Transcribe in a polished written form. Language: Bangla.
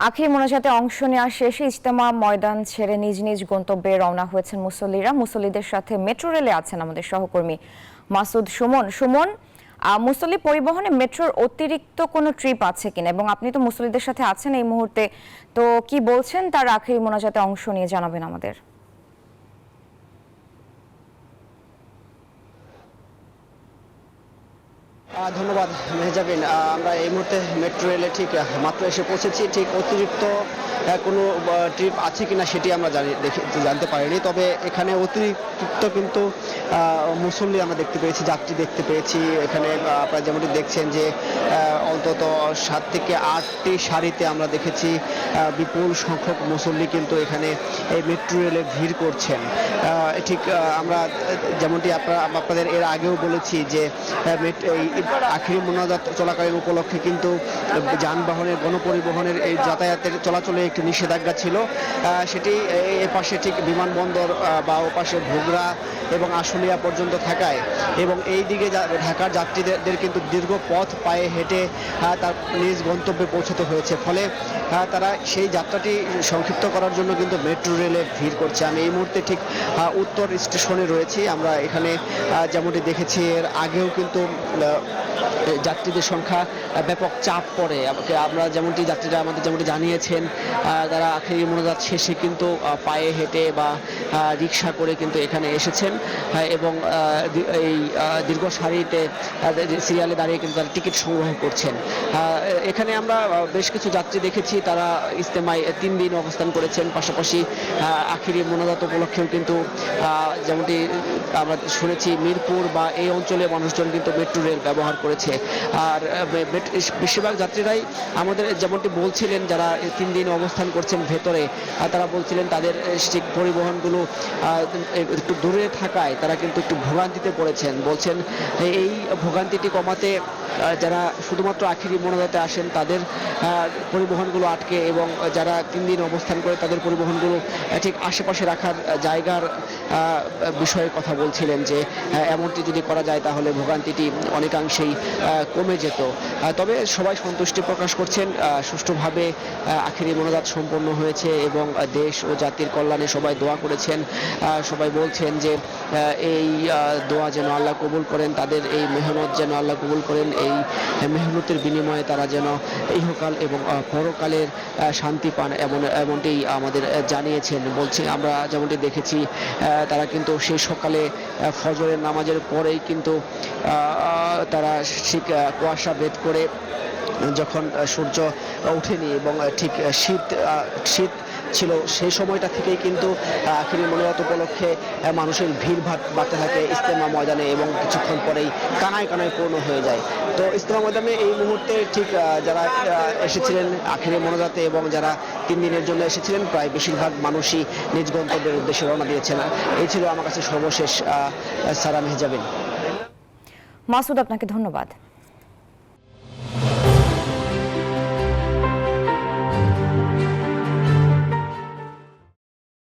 আখির মোনাজাতে অংশ নেওয়া শেষে ইজতেমা ময়দান ছেড়ে নিজ নিজ গন্তব্যে রওনা হয়েছেন মুসল্লিরা। মুসল্লিদের সাথে মেট্রো রেলে আছেন আমাদের সহকর্মী মাসুদ সুমন। সুমন, মুসল্লি পরিবহনে মেট্রোর অতিরিক্ত কোনো ট্রিপ আছে কিনা, এবং আপনি তো মুসল্লিদের সাথে আছেন এই মুহূর্তে, তো কি বলছেন তার আখির মোনাজাতে অংশ নিয়ে জানাবেন আমাদের। ধন্যবাদ মেহজাবিন। আমরা এই মুহূর্তে মেট্রো রেলে ঠিক মাত্র এসে পৌঁছেছি। ঠিক অতিরিক্ত কোনো ট্রিপ আছে কিনা সেটি আমরা জানতে পারিনি, তবে এখানে অতিরিক্ত কিন্তু মুসল্লি আমরা দেখতে পেয়েছি, যাত্রী দেখতে পেয়েছি। এখানে আপনারা যেমনটি দেখছেন যে অন্তত 7 থেকে 8টি সারিতে আমরা দেখেছি বিপুল সংখ্যক মুসল্লি কিন্তু এখানে এই মেট্রো রেলে ভিড় করছেন। ঠিক আমরা যেমনটি আপনাদের এর আগেও বলেছি যে এই আখিরি মোনাজাত চলাকালীন উপলক্ষে কিন্তু যানবাহনের গণপরিবহনের এই যাতায়াতের চলাচলে একটি নিষেধাজ্ঞা ছিল। সেটি এপাশে ঠিক বিমানবন্দর বা ওপাশে ভোগড়া এবং আশুলিয়া পর্যন্ত থাকায় এবং এই দিকে ঢাকার যাত্রীদের কিন্তু দীর্ঘ পথ পায়ে হেঁটে তার নিজ গন্তব্যে পৌঁছতে হয়েছে, ফলে তারা সেই যাত্রাটি সংক্ষিপ্ত করার জন্য কিন্তু মেট্রো রেলে ভিড় করছে। আমি এই মুহূর্তে ঠিক উত্তর স্টেশনে রয়েছি। আমরা এখানে যেমনটি দেখেছি এর আগেও কিন্তু যাত্রীদের সংখ্যা ব্যাপক চাপ পড়ে। আমরা যাত্রীরা আমাদের যেমনটি জানিয়েছেন, তারা আখিরি মোনাজাত শেষে কিন্তু পায়ে হেঁটে বা রিক্সা করে কিন্তু এখানে এসেছেন এবং এই দীর্ঘ সারিতে সিরিয়ালে দাঁড়িয়ে কিন্তু তারা টিকিট সংগ্রহ করছেন। এখানে আমরা বেশ কিছু যাত্রী দেখেছি, তারা ইজতেমায় 3 দিন অবস্থান করেছেন। পাশাপাশি আখিরি মোনাজাত উপলক্ষেও কিন্তু যেমনটি আমরা শুনেছি মিরপুর বা এই অঞ্চলে মানুষজন কিন্তু মেট্রো রেল ব্যবহার করেছে। আর বেশিরভাগ যাত্রীরাই আমাদের যেমনটি বলছিলেন, যারা 3 দিন অবস্থান করছেন ভেতরে, তারা বলছিলেন তাদের ঠিক পরিবহনগুলো একটু দূরে থাকায় তারা কিন্তু একটু ভোগান্তিতে পড়েছেন। বলছেন এই ভোগান্তিটি কমাতে যারা শুধুমাত্র আখিরি মোনাজাতে আসেন তাদের পরিবহনগুলো আটকে, এবং যারা 3 দিন অবস্থান করে তাদের পরিবহনগুলো ঠিক আশেপাশে রাখার জায়গার বিষয়ে কথা বলছিলেন যে এমনটি যদি করা যায় তাহলে ভোগান্তিটি অনেকাংশেই কমে যেত। তবে সবাই সন্তুষ্টি প্রকাশ করছেন, সুষ্ঠুভাবে আখিরি মোনাজাত সম্পন্ন হয়েছে এবং দেশ ও জাতির কল্যাণে সবাই দোয়া করেছেন। সবাই বলছেন যে এই দোয়া যেন আল্লাহ কবুল করেন, তাদের এই মেহনত যেন আল্লাহ কবুল করেন, এই মেহনতের বিনিময়ে তারা যেন ইহকাল এবং পরকালের শান্তি পান, এমনটি আমাদের জানিয়েছেন। বলছি আমরা যেমনটি দেখেছি তারা কিন্তু সেই সকালে ফজরের নামাজের পরেই কিন্তু তারা ঠিক কুয়াশা ভেদ করে যখন সূর্য ওঠেনি এবং ঠিক শীত ছিল সেই সময়টা থেকেই কিন্তু আখিরি মোনাজাত উপলক্ষে মানুষের ভিড় বাড়তে থাকে ইজতেমা ময়দানে এবং কিছুক্ষণ পরেই কানায় কানায় পূর্ণ হয়ে যায়। তো ইজতেমা ময়দানে এই মুহূর্তে ঠিক যারা এসেছিলেন আখিরি মোনাজাতে এবং যারা 3 দিনের জন্য এসেছিলেন প্রায় বেশিরভাগ মানুষই নিজ গন্তব্যের উদ্দেশ্যে রওনা দিয়েছেন। এই ছিল আমার কাছে সর্বশেষ সারা মেহজাবিন। মাসুদ, আপনাকে ধন্যবাদ।